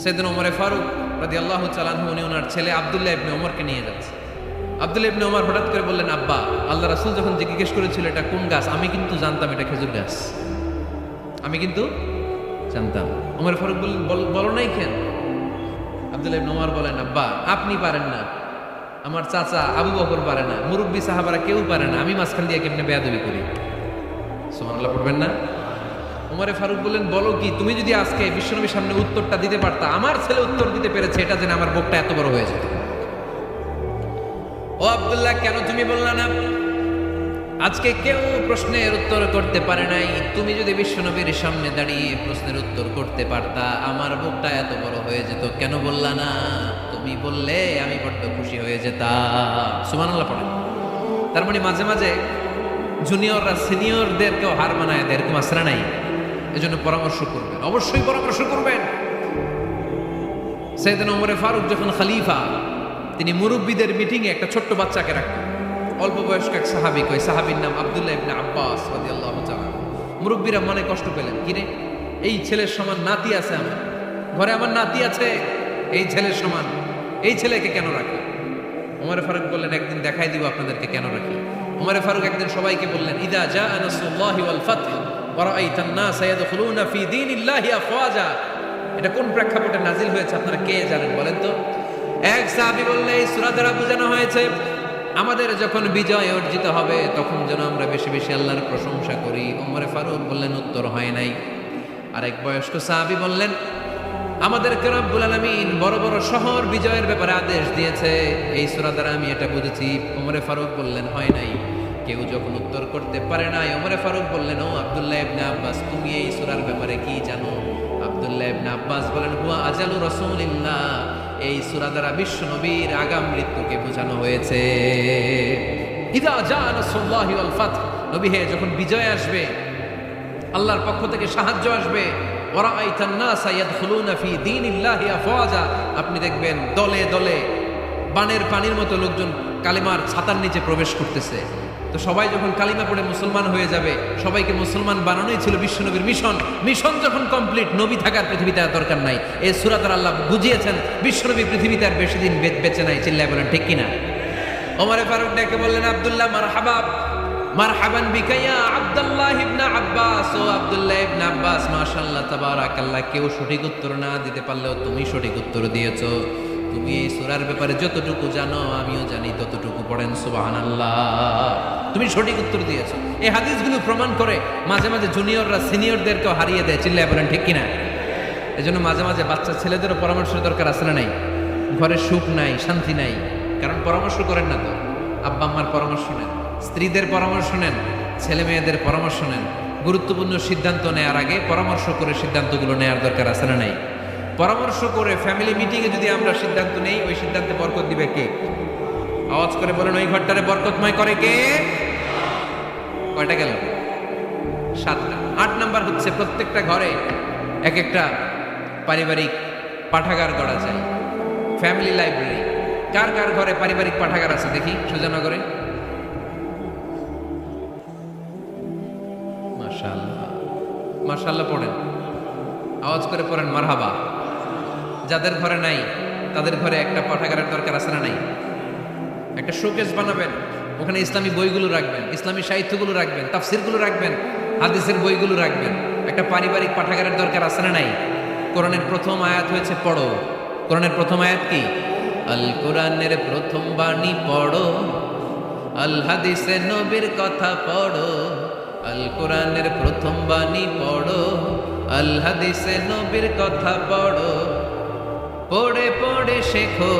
সাইয়েদনা ওমর ফারুক রাদিয়াল্লাহু তাআলা আনহু উনি ওনার ছেলে আব্দুল্লাহ ইবনে ওমরকে নিয়ে যাচ্ছে। আব্দুল্লাহ ইবনে ওমর হঠাৎ করে বললেন, আব্বা, আল্লাহ রাসূল যখন জিজ্ঞেস করেছিল এটা কোন গাছ, আমি কিন্তু জানতাম এটা খেজুর গাছ, আমি কিন্তু জানতাম। ওমর ফারুক বললেন, বলো নাই কেন? আব্দুল্লাহ ইবনে ওমর বলেন, আব্বা, আপনি পারেন না, আমার চাচা আবু বকর পারে না, মুরব্বী সাহাবারা কেউ পারে না, আমি মাঝখান দিয়ে কেমনে বেয়াদবি করি? সুবহানাল্লাহ পড়বেন না? ওমরে ফারুক বললেন, বলো কি, তুমি যদি আজকে বিশ্বনবীর সামনে উত্তরটা দিতে পারতা, আমার ছেলে উত্তর দিতে পেরেছে এটা জেনে আমার বুকটা এত বড় হয়ে যেত। ও আব্দুল্লাহ, কেন তুমি বললা না? আজকে কেউ প্রশ্নের উত্তর করতে পারে নাই, তুমি যদি বিশ্বনবীর সামনে দাঁড়িয়ে প্রশ্নের উত্তর করতে পারতা, আমার বুকটা এত বড় হয়ে যেত। কেন বললা না? তুমি বললে আমি বড্ড খুশি হয়ে যেতাম। সুবহানাল্লাহ পড়েন। তার মানে মাঝে মাঝে জুনিয়ররা সিনিয়রদেরকেও হার মানায় দেয়, এরকম আসরা নাই? এজন্য পরামর্শ করবেন, অবশ্যই পরামর্শ করবেন। সাইয়েদনা ওমর ফারুক যখন খলিফা, তিনি মুরব্বীদের মিটিংয়ে একটা ছোট্ট বাচ্চাকে রাখতেন, অল্প বয়স্ক এক সাহাবী, ওই সাহাবীর নাম আব্দুল্লাহ ইবনে আব্বাস রাদিয়াল্লাহু তাআলা। মুরব্বীরা মনে কষ্ট পেলেন, কিরে, এই ছেলের সমান নাতি আছে আমার ঘরে, আমার নাতি আছে, এই ছেলের সমান, এই ছেলেকে কেন রাখি? ওমর ফারুক বললেন, একদিন দেখাই দিব আপনাদেরকে কেন রাখি। ওমর ফারুক একদিন সবাইকে বললেন, ইদা জাআ নাসরুল্লাহি ওয়াল ফাতহ ওয়া রাআইতান নাস ইয়াদখুলুনা ফি দীনিল্লাহি আফওয়াজা। এটা কোন প্রেক্ষাপটে নাজিল হয়েছে আপনারা কে জানেন বলেন তো? এক সাহাবী বললেন, এই সূরা দ্বারা বোঝানো হয়েছে আমাদের যখন বিজয় অর্জিত হবে তখন যেন আমরা বেশি বেশি আল্লাহর প্রশংসা করি। ওমর ফারুক বললেন, উত্তর হয় নাই। আরেক বয়স্ক সাহাবী বললেন, আমাদেরকে রব্বুল আলামিন বড় বড় শহর বিজয়ের ব্যাপারে আদেশ দিয়েছে, এই সূরা দ্বারা আমি এটা বুঝেছি। ওমর ফারুক বললেন, হয় নাই। কেউ যখন উত্তর করতে পারে নাই, ওমর ফারুক বললেন, ও আব্দুল্লাহ ইবনে আব্বাস, তুমি এই সূরার ব্যাপারে কি জানো? আব্দুল্লাহ ইবনে আব্বাস বলেন, হুয়া আজালু রাসূলিল্লাহ, এই সূরা দ্বারা বিশ্ব নবীর আগাম মৃত্যুকে বোঝানো হয়েছে। ইদা জাআ নাসরুল্লাহি ওয়াল ফাতহ, নবী হে, যখন বিজয় আসবে, আল্লাহর পক্ষ থেকে সাহায্য আসবে, ওয়া রাআইতান নাস ইয়াদখুলুনা ফি দীনিল্লাহি আফওয়াজা, আপনি দেখবেন দলে দলে বানের পানির মতো লোকজন কালিমার ছাতার নিচে প্রবেশ করতেছে। তো সবাই যখন কালিমা পড়ে মুসলমান হয়ে যাবে, সবাইকে মুসলমান বানানোই ছিল বিশ্বনবীর মিশন। মিশন যখন কমপ্লিট, নবী থাকার পৃথিবীতে আর দরকার নাই। এই সূরা দ্বারা আল্লাহ বুঝিয়েছেন বিশ্বনবী পৃথিবীতে আর বেশি দিন বেঁচে নাই। চিল্লায় বলেন ঠিক কিনা? ওমর ফারুক ডেকে বললেন, আব্দুল্লাহ, মারহাবা, মারহাবান বিকা ইয়া আব্দুল্লাহ ইবনে আব্বাস। ও আব্দুল্লাহ ইবনে আব্বাস, মাশাআল্লাহ তাবারাকাল্লাহ, কেউ সঠিক উত্তর না দিতে পারলেও তুমি সঠিক উত্তর দিয়েছো। তুমি এই সূরার ব্যাপারে যতটুকু জানো আমিও জানি ততটুকু। পড়েন সুবহানাল্লাহ। তুমি সঠিক উত্তর দিয়েছো। এই হাদিসগুলো প্রমাণ করে মাঝে মাঝে জুনিয়ররা সিনিয়রদেরকেও হারিয়ে দেয়। চিল্লায় বলেন ঠিক কিনা? এজন্য মাঝে মাঝে বাচ্চা ছেলেদেরও পরামর্শের দরকার আছে না নাই? ঘরে সুখ নাই, শান্তি নাই, কারণ পরামর্শ করেন না তো। আব্বা আম্মার পরামর্শ নেন, স্ত্রীদের পরামর্শ নেন, ছেলে মেয়েদের পরামর্শ নেন। গুরুত্বপূর্ণ সিদ্ধান্ত নেওয়ার আগে পরামর্শ করে সিদ্ধান্তগুলো নেওয়ার দরকার আছে না নাই? পরামর্শ করে ফ্যামিলি মিটিংয়ে যদি আমরা সিদ্ধান্ত নেই, ওই সিদ্ধান্তে বরকত দিবে কে? আওয়াজ করে বলেন, ওই ঘরটারে বরকতময় করে কে? কয়টা গেল? 7টা। 8 নাম্বার হচ্ছে, প্রত্যেকটা ঘরে এক একটা পারিবারিক পাঠাগার গড়া যায়, ফ্যামিলি লাইব্রেরি। কার কার ঘরে পারিবারিক পাঠাগার আছে দেখি সুজানগরে? মাশাআল্লাহ, মাশাআল্লাহ পড়েন, আওয়াজ করে পড়েন মারহাবা। যাদের ঘরে নাই তাদের ঘরে একটা পাঠাগারের দরকার আছে না নাই? একটা শোকেস বানাবেন, ওখানে ইসলামী বইগুলো রাখবেন, ইসলামী সাহিত্যগুলো রাখবেন, তাফসিরগুলো রাখবেন, হাদিসের বইগুলো রাখবেন। একটা পারিবারিক পাঠাগারের দরকার আছে না নাই? কোরআনের প্রথম আয়াত হয়েছে পড়ো। কোরআনের প্রথম আয়াত কি? আল কোরআনের প্রথম বাণী পড়ো, আল হাদিসে নবীর কথা পড়ো। আল কোরআনের প্রথম বাণী পড়ো, আল হাদিসে নবীর কথা পড়ো। পড়ে পড়ে শেখো,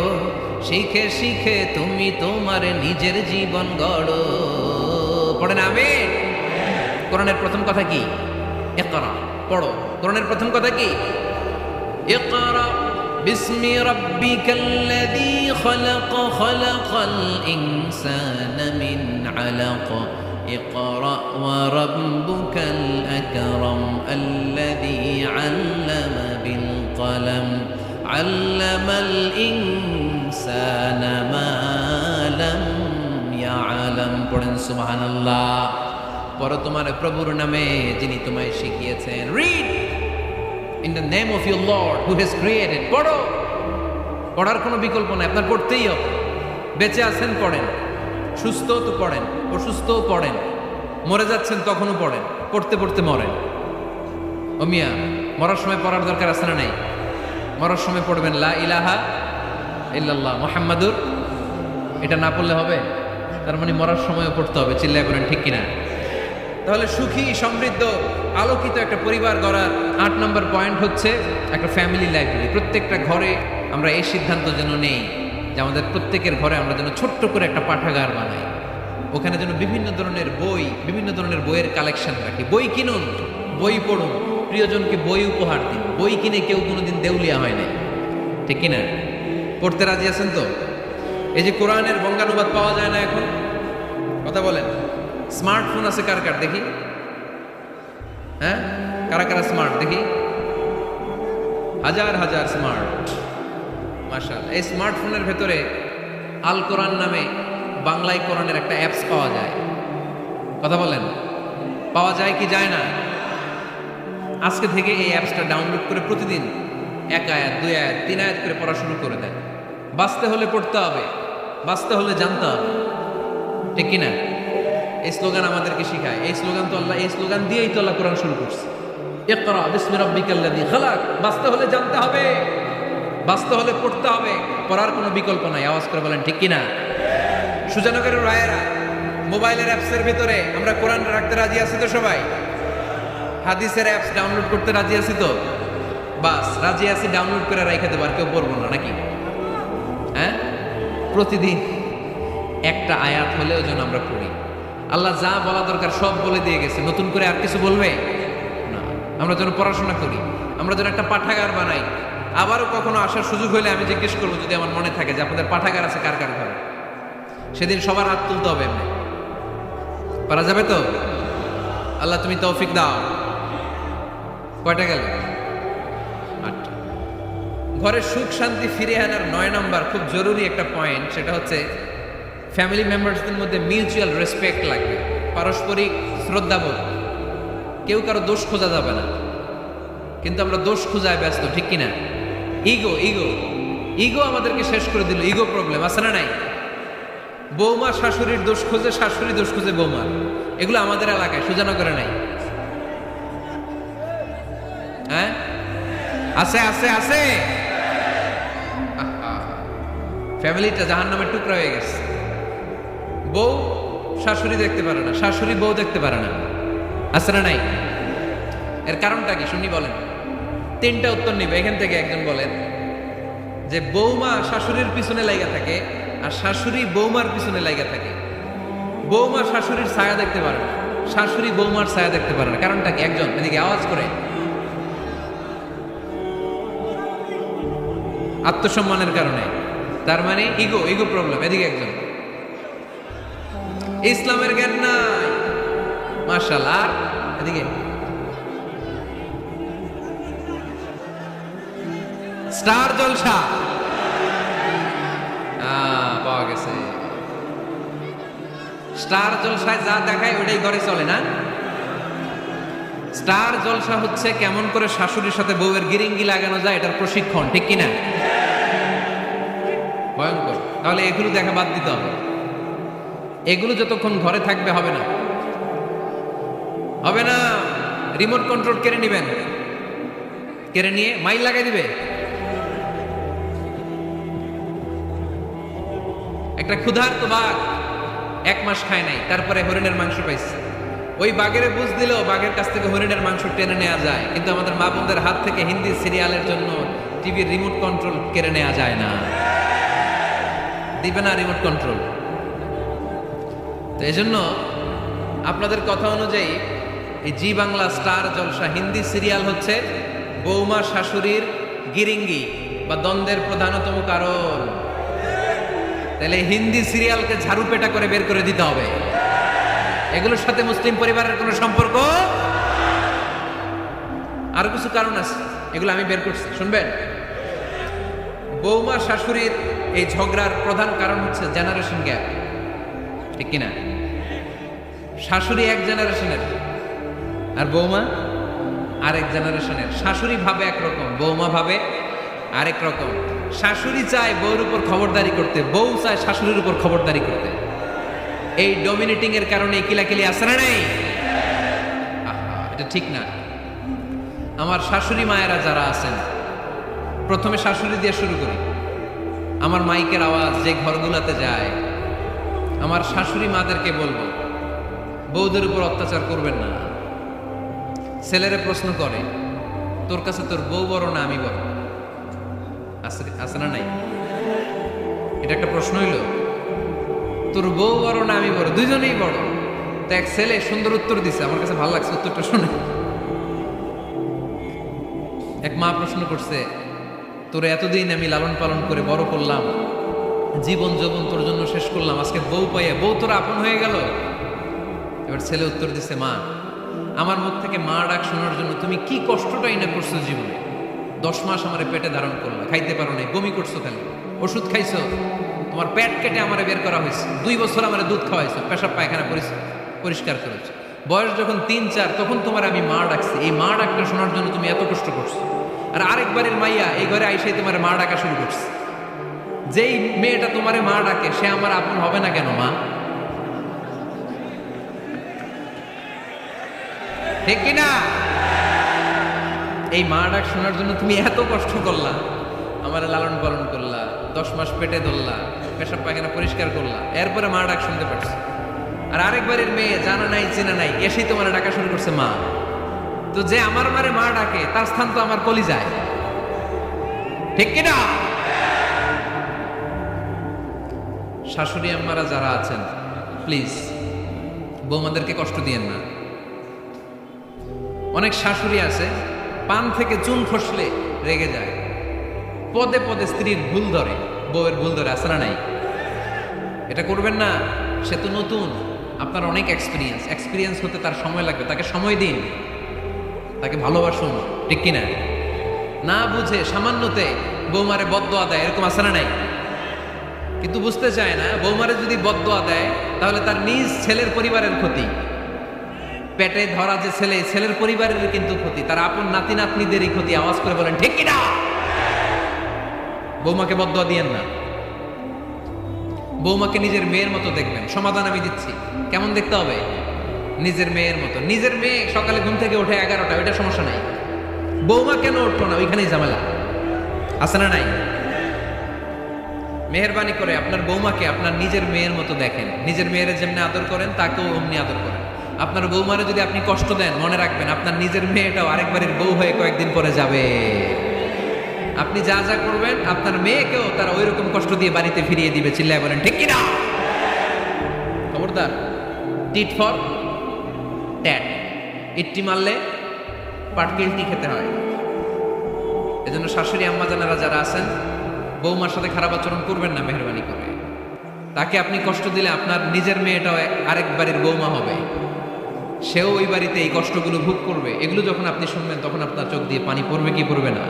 শিখে শিখে তুমি তোমার নিজের জীবন গড়ো। পড়েন আমিন। কোরআনের প্রথম কথা কি? ইকরা, পড়ো। কোরআনের প্রথম কথা কি? ইকরা বিসমি রাব্বিকাল্লাযী খলাক, খলাকাল ইনসানা মিন আলাক। ইকরা ওয়া রাব্বুকাল আকরাম আল্লাযী আল্লামা বিল কলম, আল্লামাল ইনসানা মা লাম ইয়ালাম। পড়েন সুবহানাল্লাহ। পড়ো তোমার প্রভুর নামে যিনি তোমায় শিখিয়েছেন। Read in the name of your Lord who has created. পড়ো, পড়ার কোনো বিকল্প নাই, আপনার পড়তেই হবে। বেঁচে আছেন পড়েন, সুস্থ তো পড়েন, অসুস্থও পড়েন, মরে যাচ্ছেন তখনও পড়েন, পড়তে পড়তে মরেন। ও মিয়া, মরার সময় পড়ার দরকার আছে না নাই? মরার সময় পড়বেন লা ইলাহা ইল্লাল্লাহ মুহাম্মাদুর, এটা না পড়লে হবে? তার মানে মরার সময়ও পড়তে হবে। চিল্লায় বলেন ঠিক কিনা? তাহলে সুখী, সমৃদ্ধ, আলোকিত একটা পরিবার গড়ার 8 নম্বর পয়েন্ট হচ্ছে একটা ফ্যামিলি লাইব্রেরি। প্রত্যেকটা ঘরে আমরা এই সিদ্ধান্ত যেন নেই যে আমাদের প্রত্যেকের ঘরে আমরা যেন ছোট্ট করে একটা পাঠাগার বানাই। ওখানে যেন বিভিন্ন ধরনের বই, বিভিন্ন ধরনের বইয়ের কালেকশন রাখি। বই কিনুন, বই পড়ুন, প্রিয়জনকে বই উপহার দিন। বই কিনে কেউ কোনোদিন দেউলিয়া হয় নাই, ঠিক কিনা? পড়তে রাজি আছেন তো? এই যে কোরআনের বঙ্গানুবাদ পাওয়া যায় না এখন, কথা বলেন। স্মার্টফোন আছে কার কার দেখি? হ্যাঁ, কারা কারা স্মার্ট দেখি? হাজার হাজার স্মার্ট, মাশাআল্লাহ। এই স্মার্টফোনের ভেতরে আল কোরআন নামে বাংলায় কোরআনের একটা অ্যাপস পাওয়া যায়। কথা বলেন, পাওয়া যায় কি যায় না? আজকে থেকে এই অ্যাপসটা ডাউনলোড করে প্রতিদিন 1 আয়াত 2 আয়াত 3 আয়াত করে পড়া শুরু করে দেন। বাঁচতে হলে পড়তে হবে, বাঁচতে হলে জানতে হবে, ঠিক কিনা? এই স্লোগান আমাদেরকে শিখায়। এই স্লোগান তো আল্লাহ, এই স্লোগান দিয়েই তো আল্লাহ কোরআন শুরু করছে। ইকরা বিসমি রাব্বিকাল্লাযী খালাক। বাঁচতে হলে জানতে হবে, বাঁচতে হলে পড়তে হবে, পড়ার কোনো বিকল্প নাই। আওয়াজ করে বলেন ঠিক কিনা? সুজানগরের রায়েরা, মোবাইলের অ্যাপসের ভিতরে আমরা কোরআন রাখতে রাজি আছি তো সবাই? হাদিসের অ্যাপস ডাউনলোড করতে রাজি আছি তো? বাস রাজি আছি, ডাউনলোড করে রাখা দেবো, আর কেউ পড়বো না নাকি? হ্যাঁ, প্রতিদিন একটা আয়াত হলেও যেন আমরা পড়ি। আল্লাহ যা বলা দরকার সব বলে দিয়ে গেছে, নতুন করে আর কিছু বলবে না। আমরা যেন পড়াশোনা করি, আমরা যেন একটা পাঠাগার বানাই। আবারও কখনো আসার সুযোগ হলে আমি জিজ্ঞেস করবো, যদি আমার মনে থাকে যে আপনাদের পাঠাগার আছে কার কার ঘরে, সেদিন সবার হাত তুলতে হবে। এমনি পারা যাবে তো? আল্লাহ তুমি তৌফিক দাও। কয়টা গেল? 8টা। ঘরে সুখ শান্তি ফিরে আনার 9 নম্বর খুব জরুরি একটা পয়েন্ট, সেটা হচ্ছে ফ্যামিলি মেম্বারসদের মধ্যে মিউচুয়াল রেসপেক্ট লাগবে, পারস্পরিক শ্রদ্ধাবোধ। কেউ কারো দোষ খোঁজা যাবে না, কিন্তু আমরা দোষ খোঁজায় ব্যস্ত, ঠিক কিনা? ইগো ইগো ইগো আমাদেরকে শেষ করে দিল। ইগো প্রবলেম আছে না নাই? বৌমা শাশুড়ির দোষ খোঁজে, শাশুড়ি দোষ খোঁজে বৌমার। এগুলো আমাদের এলাকায়, সুজানগরে নাই। হ্যাঁ, আছে আছে আছে। ফ্যামিলিটা জাহান্নামের টুকরা হয়ে গেছে। বউ শাশুড়ি দেখতে পারে না, শাশুড়ি বউ দেখতে পারে না, আছে না নাই? এর কারণটা কি শুনি বলেন? 3টা উত্তর নিবে এখান থেকে। একজন বলেন যে বৌমা শাশুড়ির পিছনে লাগা থাকে, আর শাশুড়ি বৌমার পিছনে লাগা থাকে। বৌমা শাশুড়ির ছায়া দেখতে পারে না, শাশুড়ি বৌমার ছায়া দেখতে পারে না। কারণটা কি? একজন এদিকে আওয়াজ করে। আত্মসম্মানের কারণে। তার মানে ইগো ইগো প্রবলেম। এদিকে একজন। ইসলামের জ্ঞান নাই, মাশাআল্লাহ। এদিকে স্টার জলসা পাওয়া গেছে। স্টার জলসায় যা দেখায় ওইটাই ঘরে চলে না। স্টার জলসা হচ্ছে কেমন করে শাশুড়ির সাথে বউয়ের গিরিঙ্গি লাগানো যায়, এটার প্রশিক্ষণ, ঠিক কিনা? ভয়ঙ্কর। তাহলে এগুলো দেখা বাদ দিতে হবে। এগুলো যতক্ষণ ঘরে থাকবে হবে না, হবে না। রিমোট কন্ট্রোল কেড়ে নিবেন, কেড়ে নিয়ে মাইল লাগাই দিবে। একটা ক্ষুধার্ত বাঘ 1 মাস খায় নাই, তারপরে হরিণের মাংস পাইছে। ওই বাঘের বুঝ দিলেও বাঘের কাছ থেকে হরিণের মাংস টেনে নেওয়া যায়, কিন্তু আমাদের মা বোনদের হাত থেকে হিন্দি সিরিয়ালের জন্য টিভির রিমোট কন্ট্রোল কেড়ে নেওয়া যায় না। দিবে না রিমোট কন্ট্রোল। তো এই জন্য আপনাদের কথা অনুযায়ী এই জি বাংলা স্টার জলসা হিন্দি সিরিয়াল হচ্ছে বৌমা শাশুড়ির গিরিঙ্গি বা দ্বন্দ্বের প্রধানতম কারণ। তাহলে হিন্দি সিরিয়ালকে ঝাড়ু পেটা করে বের করে দিতে হবে। এগুলোর সাথে মুসলিম পরিবারের কোনো সম্পর্ক। আরো কিছু কারণ আছে, এগুলো আমি বের করছি, শুনবেন। বৌমা শাশুড়ির এই ঝগড়ার প্রধান কারণ হচ্ছে জেনারেশন গ্যাপ, ঠিক কিনা? শাশুড়ি 1 জেনারেশনের আর বৌমা আরেক জেনারেশনের। শাশুড়ি ভাবে একরকম, বৌমা ভাবে আরেক রকম। শাশুড়ি চায় বউর উপর খবরদারি করতে, বউ চায় শাশুড়ির উপর খবরদারি করতে। এই ডমিনেটিং এর কারণে কিলাকিলি আছে না নাই? এটা ঠিক না। আমার শাশুড়ি মায়েরা যারা আছেন, প্রথমে শাশুড়ি দিয়ে শুরু করি। আমার মাইকের আওয়াজ যে ঘরগুলোতে যায়, আমার শাশুড়ি মাদেরকে বলবো, বউদের উপর অত্যাচার করবেন না। ছেলেরা প্রশ্ন করে, তোর কাছে তোর বউ বড় না আমি বড়? আছে না নাই? এটা একটা প্রশ্ন হইল। তোর বউ বড় না আমি বড়? দুইজনেই বড়। তো এক ছেলে সুন্দর উত্তর দিছে, আমার কাছে ভালো লাগছে উত্তরটা শুনে। এক মা প্রশ্ন করছে, তোর এতদিন আমি লালন পালন করে বড় করলাম, জীবন যৌবন তোর জন্য শেষ করলাম, আজকে বউ পাইয়া বউ তোর আপন হয়ে গেল? এবার ছেলে উত্তর দিছে, মা, আমার মুখ থেকে মা ডাক শোনার জন্য তুমি কি কষ্টটাই না করছো জীবনে। 10 মাস আমার পেটে ধারণ করলো, খাইতে পারো নাই, বমি করছো, খালি ওষুধ খাইছো, তোমার পেট কেটে আমারে বের করা হয়েছে, 2 বছর আমারে দুধ খাওয়াইছো, পেশাব পায়খানা পরিষ্কার করেছো। বয়স যখন 3-4 তখন তোমার আমি মা ডাকছি। এই মা ডাকটা শোনার জন্য তুমি এত কষ্ট করছো। আর আরেকবারের মাইয়া এই ঘরে আইসাই তোমার মা ডাকা শুরু করছে। যেই মেয়েটা তোমারে মা ডাকে সে আমার আপন হবে না কেন মা? ঠিক কিনা? এই মা ডাক শোনার জন্য তুমি এত কষ্ট করলা, আমার লালন পালন করলা, 10 মাস পেটে ধরলা, পেশাব পায়খানা পরিষ্কার করলা, এরপরে মা ডাক শুনতে পারছো। আর আরেকবারের মেয়ে জানা নাই চেনা নাই এসেই তোমার ডাকা শুরু করছে মা। তো যে আমার মারে মা ডাকে তার স্থান তো আমার কলিজায়, ঠিক কিনা? শাশুড়ি আম্মারা যারা আছেন, প্লিজ বৌমাদেরকে কষ্ট দিয়েন না। অনেক শাশুড়ি আছে পান থেকে চুন খসলে রেগে যায়, পদে পদে স্ত্রীর ভুল ধরে, বউয়ের ভুল ধরে, আছে না নাই? এটা করবেন না। সে তো নতুন, আপনার অনেক এক্সপিরিয়েন্স হতে তার সময় লাগবে। তাকে সময় দিন, তাকে ভালোবাসুন, ঠিক কিনা? না বুঝে সামান্যতে বৌমারে বদদোয়া দেয়, এরকম আছে না নাই? কিন্তু বুঝতে চায় না, বৌমারে যদি বদদোয়া দেয় তাহলে তার নিজ ছেলের পরিবারের ক্ষতি। পেটে ধরা যে ছেলে, ছেলের পরিবারের কিন্তু ক্ষতি, তার আপন নাতি নাতনিদেরই ক্ষতি। আওয়াজ করে বলেন ঠিক কিনা? বৌমাকে বদদোয়া দিয়েন না। বৌমাকে নিজের মেয়ের মতো দেখবেন। সমাধান আমি দিচ্ছি। কেমন দেখতে হবে? নিজের মেয়ের মতো। নিজের মেয়ে সকালে ঘুম থেকে ওঠে 11টা, ওইটা সমস্যা নাই। বৌমা কেন উঠলো না, ওইখানেই ঝামেলা, আছে না নাই? মেহেরবানি করে আপনার বৌমাকে আপনার নিজের মেয়ের মতো দেখেন। নিজের মেয়েরে যেমনি আদর করেন তাকেও অমনি আদর করেন। আপনার বৌমারে যদি আপনি কষ্ট দেন, মনে রাখবেন আপনার নিজের মেয়েটাও আরেকবারের বউ হয়ে কয়েকদিন পরে যাবে। আপনি যা যা করবেন আপনার মেয়েকেও তারা ওই রকম কষ্ট দিয়ে বাড়িতে ফিরিয়ে দিবে। চিল্লায় বলেন ঠিক কিনা? খবরদার, টিট ফর ট্যাট। ইট্টি মারলে পাটকেলটি খেতে হয়। এজন্য শাশুড়ি আম্মা জানারা যারা আছেন, বৌমার সাথে খারাপ আচরণ করবেন না মেহেরবানি করে। তাকে আপনি কষ্ট দিলে আপনার নিজের মেয়েটাও আরেক বাড়ির বৌমা হবে, সেও ওই বাড়িতে এই কষ্টগুলো ভোগ করবে। এগুলো যখন আপনি শুনবেন তখন আপনার চোখ দিয়ে পানি পড়বে কি পড়বে না?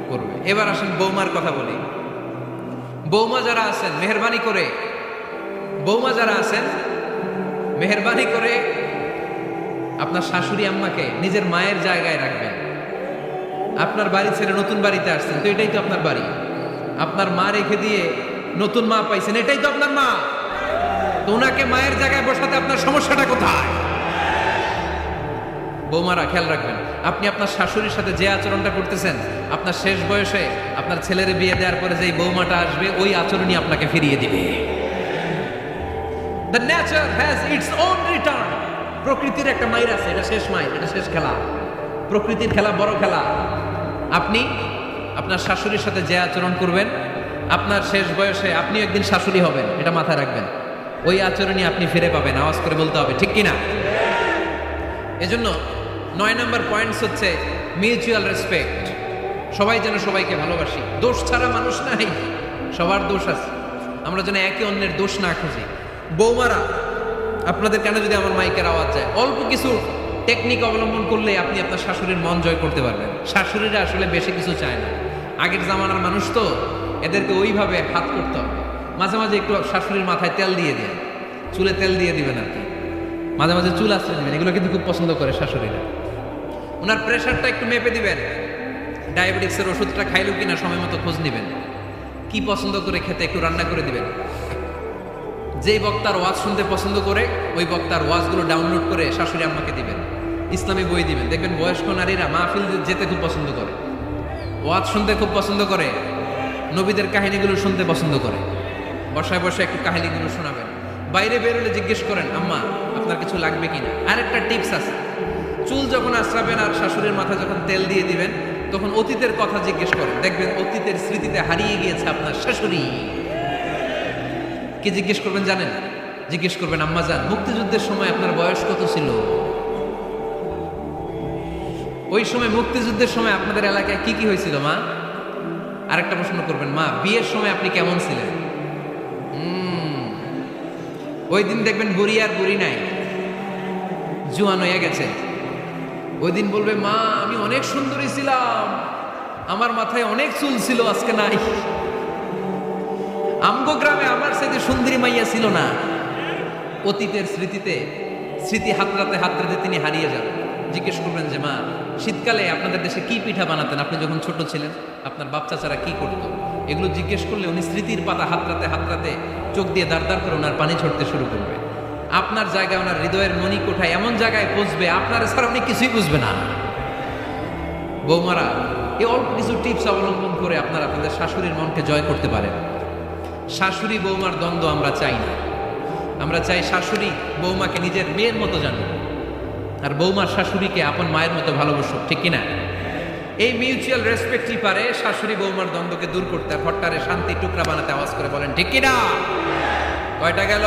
পড়বে। এবার আসেন বৌমার কথা বলি। বৌমা যারা আছেন মেহেরবানি করে, বৌমা যারা আছেন মেহেরবানি করে আপনার শাশুড়ি আম্মাকে নিজের মায়ের জায়গায় রাখবেন। আপনার বাড়ি ছেড়ে নতুন বাড়িতে আসছেন, তো এটাই তো আপনার বাড়ি। আপনার মা রেখে দিয়ে নতুন মা পাইছেন, এটাই তো আপনার মা। তো ওনাকে মায়ের জায়গায় বসাতে আপনার সমস্যাটা কোথায়? বৌমারা খেয়াল রাখবেন, আপনি আপনার শাশুড়ির সাথে যে আচরণটা করতেছেন, আপনার শেষ বয়সে আপনার ছেলের বিয়ে দেওয়ার পরে যেই বৌমাটা আসবে ওই আচরণই আপনাকে ফিরিয়ে দিবে। The nature has its own return. প্রকৃতির একটা মাইর আছে, এটা শেষ মাইর, এটা শেষ খেলা। প্রকৃতির খেলা বড় খেলা। আপনি আপনার শাশুড়ির সাথে যে আচরণ করবেন, আপনার শেষ বয়সে আপনি একদিন শাশুড়ি হবেন, এটা মাথায় রাখবেন। ওই আচরণই আপনি ফিরে পাবেন। আওয়াজ করে বলতে হবে ঠিক কিনা? এজন্য 9 নম্বর পয়েন্টস হচ্ছে মিউচুয়াল রেসপেক্ট। সবাই যেন সবাইকে ভালোবাসি। দোষ ছাড়া মানুষ নাই, সবার দোষ আছে। আমরা যেন একে অন্যের দোষ না খুঁজি। বৌমারা, আপনাদের কেন যদি আমার মাইকের আওয়াজ যায়, অল্প কিছু টেকনিক অবলম্বন করলে আপনি আপনার শাশুড়ির মন জয় করতে পারবেন। শাশুড়িরা আসলে বেশি কিছু চায় না। আগের জামানার মানুষ তো, এদেরকে ওইভাবে হাত করতে হবে। মাঝে মাঝে একটু শাশুড়ির মাথায় তেল দিয়ে দেন, চুলে তেল দিয়ে দিবেন আর কি। মাঝে মাঝে চুল আসতে দিবেন, এগুলো কিন্তু খুব পছন্দ করে শাশুড়িরা। ওনার প্রেশারটা একটু মেপে দিবেন, ডায়াবেটিক্সের ওষুধটা খাইলো কিনা সময় মতো খোঁজ নেবেন, কি পছন্দ করে খেতে একটু রান্না করে দিবেন। যেই বক্তার ওয়াজ শুনতে পছন্দ করে ওই বক্তার ওয়াজগুলো ডাউনলোড করে শাশুড়ি আম্মাকে দিবেন, ইসলামী বই দিবেন। দেখবেন বয়স্ক নারীরা মাহফিল যেতে খুব পছন্দ করে, ওয়াজ শুনতে খুব পছন্দ করে, নবীদের কাহিনীগুলো শুনতে পছন্দ করে। বসায় বসায় একটু কাহিনীগুলো শোনাবেন। বাইরে বেরোলে জিজ্ঞেস করেন, আম্মা আপনার কিছু লাগবে কিনা। আরেকটা টিপস আছে, চুল যখন আশ্রাবেন আর শাশুড়ির মাথায় যখন তেল দিয়ে দিবেন তখন অতীতের কথা জিজ্ঞেস করেন, দেখবেন অতীতের স্মৃতিতে হারিয়ে গিয়েছে আপনার শাশুড়ি। কি জিজ্ঞেস করবেন জানেন? জিজ্ঞেস করবেন, আম্মা জান মুক্তিযুদ্ধের সময় আপনার বয়স কত ছিল? ওই সময় মুক্তিযুদ্ধের সময় আপনাদের এলাকায় কি কি হয়েছিল মা? আরেকটা প্রশ্ন করবেন, মা বিয়ের সময় আপনি কেমন ছিলেন? ওই দিন দেখবেন বুড়ি আর বুড়ি নাই, জুয়ান হয়ে গেছে। ওই দিন বলবে, মা আমি অনেক সুন্দরী ছিলাম, আমার মাথায় অনেক চুল ছিল, আজকে নাই। আমগো গ্রামে আমার সাথে সুন্দরী মাইয়া ছিল না। অতীতের স্মৃতিতে স্মৃতি হাতড়াতে হাতড়াতে তিনি হারিয়ে যান। জিজ্ঞেস করবেন যে মা শীতকালে আপনাদের দেশে কি পিঠা বানাতেন, আপনি যখন ছোট ছিলেন আপনার বাপ চাচারা কি করতো? এগুলো জিজ্ঞেস করলে উনি স্মৃতির পাতা হাতড়াতে হাতড়াতে চোখ দিয়ে দাঁড় দাঁড় করে ওনার পানি ছড়তে শুরু করবে। আপনার জায়গায় ওনার হৃদয়ের মনি কোঠায় এমন জায়গায় পৌঁছবে আপনার ছাড়া উনি কিছুই বুঝবে না। বৌমারা এই অল্প কিছু টিপস অবলম্বন করে আপনারা আপনাদের শাশুড়ির মনকে জয় করতে পারেন। শাশুড়ি বৌমার দ্বন্দ্ব আমরা চাই না। আমরা চাই শাশুড়ি বৌমাকে নিজের মেয়ের মতো জানুক, আর বৌমার শাশুড়িকে আপন মায়ের মতো ভালোবাসুক, ঠিক কিনা? এই মিউচুয়াল রেসপেক্টই পারে শাশুড়ি বৌমার দ্বন্দ্বকে দূর করতে, ঘরটারে শান্তি টুকরা বানাতে। আওয়াজ করে বলেন ঠিক কিনা? কয়টা গেল?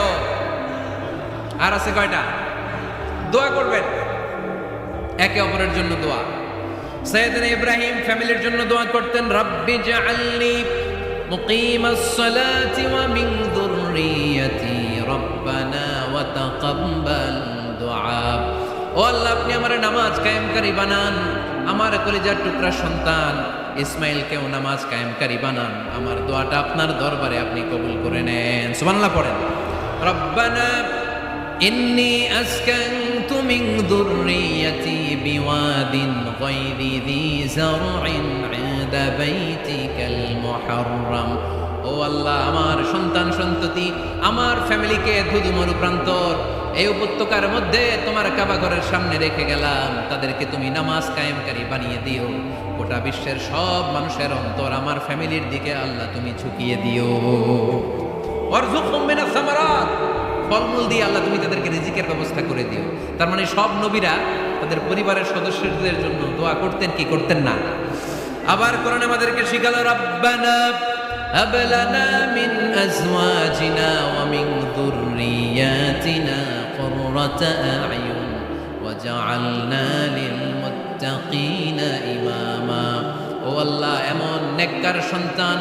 আর আছে কয়টা? দোয়া করবেন একে অপরের জন্য। দোয়া সাইয়েদনা ইব্রাহিম ফ্যামিলির জন্য দোয়া করতেন, রব্বি জাআলনি মুকিমাস সালাতি ওয়া মিন যুররিয়াতি রব্বানা ওয়া তাকাব্বাল দুআ। ও আল্লাহ আপনি আমার নামাজ কায়েমকারী বানান, আমার কলিজার টুকরা সন্তান ইসমাইলকেও নামাজ কায়েমকারী বানান। আমার দোয়াটা আপনার দরবারে আপনি কবুল করে নেন। সুবহানাল্লাহ পড়েন। রব্বানা ইন্নী আসকানতু মিন যুররিয়াতি বিওয়াদিন গায়রি যী যারইন ইনদা বাইতিকাল মুহাররাম। ও আল্লাহ আমার সন্তান সন্ততি আমার ফ্যামিলিকে ধুধুমরু প্রান্তর এই উপত্যকার মধ্যে তোমার কাবা ঘরের সামনে রেখে গেলাম, তাদেরকে তুমি নামাজ কায়েমকারী বানিয়ে দিও। গোটা বিশ্বের সব মানুষের অন্তর আমার ফ্যামিলির দিকে আল্লাহ তুমি ঝুঁকিয়ে দিও। ওয়ারযুকহুম মিনাস সামারাত, ফলমূল দিয়ে আল্লাহ তুমি তাদেরকে রিজিকের ব্যবস্থা করে দিও। তার মানে সব নবীরা তাদের পরিবারের সদস্যদের জন্য দোয়া করতেন কি করতেন না? আবার কোরআন আমাদেরকে শিখালো, রব্বানা হাব লানা মিন আজওয়াজিনা ওয়া মিন যুররিয়াতিনা কুররাতা আ'য়ুন ওয়াজআলনা লিল মুত্তাকিনা ইমামা। ও আল্লাহ এমন নেককার সন্তান,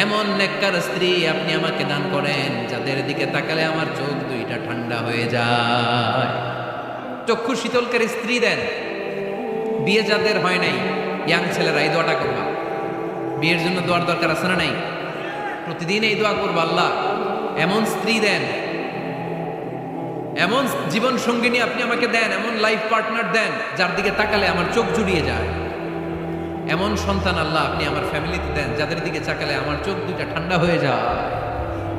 এমন নেককার স্ত্রী আপনি আমাকে দান করেন যাদের দিকে তাকালে আমার চোখ দুইটা ঠান্ডা হয়ে যায়। চক্ষু শীতলকারী স্ত্রী দেন। বিয়ে যাদের হয় নাই, ইয়াং ছেলেরা এই দোয়াটা করবা। বিয়ের জন্য দোয়ার দরকার আছে না নাই? প্রতিদিন এই দোয়া করবা, আল্লাহ এমন স্ত্রী দেন, এমন জীবন সঙ্গিনী আপনি আমাকে দেন, এমন লাইফ পার্টনার দেন যার দিকে তাকালে আমার চোখ জুড়িয়ে যায়। এমন সন্তান আল্লাহ আপনি আমার ফ্যামিলিতে দেন যাদের দিকে তাকালে আমার চোখ দুইটা ঠান্ডা হয়ে যায়।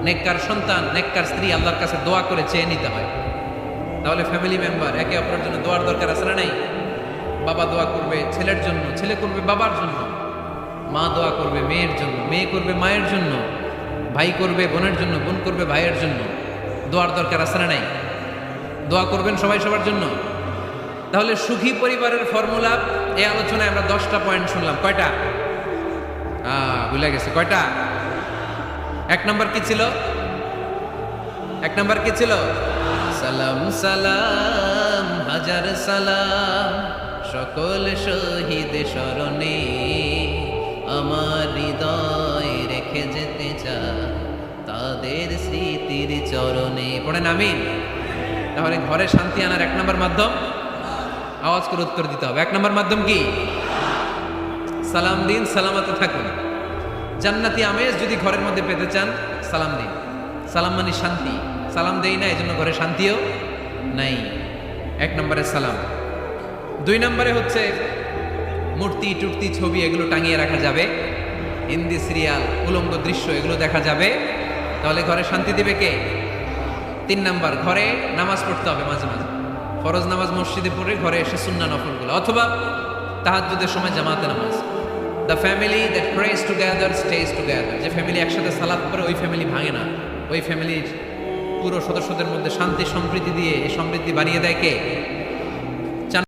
নেককার সন্তান, নেককার স্ত্রী আল্লাহর কাছে দোয়া করে চেয়ে নিতে হয়। তাহলে ফ্যামিলি মেম্বার একে অপরের জন্য দোয়ার দরকার আছে না নাই? বাবা দোয়া করবে ছেলের জন্য, ছেলে করবে বাবার জন্য, মা দোয়া করবে মেয়ের জন্য, মেয়ে করবে মায়ের জন্য, ভাই করবে বোনের জন্য, বোন করবে ভাইয়ের জন্য। দোয়ার দরকার আছে না নাই? দোয়া করবেন সবাই সবার জন্য। তাহলে সুখী পরিবারের ফর্মুলা এই আলোচনায় আমরা 10টা পয়েন্ট শুনলাম। কয়টা? ভুলে গেছে। কয়টা? 1 নম্বর কি ছিল? 1 নম্বর কি ছিল? সালাম সালাম হাজার সালাম সকল শহীদ স্মরণে আমার হৃদয় রেখে যেতে চাই তাদের স্মৃতির চরণে। পড়েন আমিন। তাহলে ঘরে শান্তি আনার 1 নম্বর মাধ্যম, আওয়াজ করে উত্তর দিতে হবে। 1 নম্বর মাধ্যম কি? সালাম দিন, সালামতে থাকুন। জান্নাতি আমেজ যদি ঘরের মধ্যে পেতে চান সালাম দিন। সালাম মানে শান্তি। সালাম দেই না, এজন্য ঘরে শান্তিও নাই। 1 নম্বরে সালাম। 2 নম্বরে হচ্ছে মূর্তি টুর্তি ছবি এগুলো টাঙিয়ে রাখা যাবে, হিন্দি সিরিয়াল উলঙ্গ দৃশ্য এগুলো দেখা যাবে, তাহলে ঘরে শান্তি দিবে কে? 3 নাম্বার, ঘরে নামাজ পড়তে হবে মাঝে মাঝে, ফরজ নামাজ মসজিদে পড়ে ঘরে এসে সুন্নাহ নফলগুলো, অথবা তাহাজ্জুদের সময় জামাতে নামাজ। The family that prays together stays together, যে ফ্যামিলি একসাথে সালাত করে ওই ফ্যামিলি ভাঙে না, ওই ফ্যামিলির পুরো সদস্যদের মধ্যে শান্তি সম্প্রীতি দিয়ে এই সমৃদ্ধি বাড়িয়ে দেয় কে?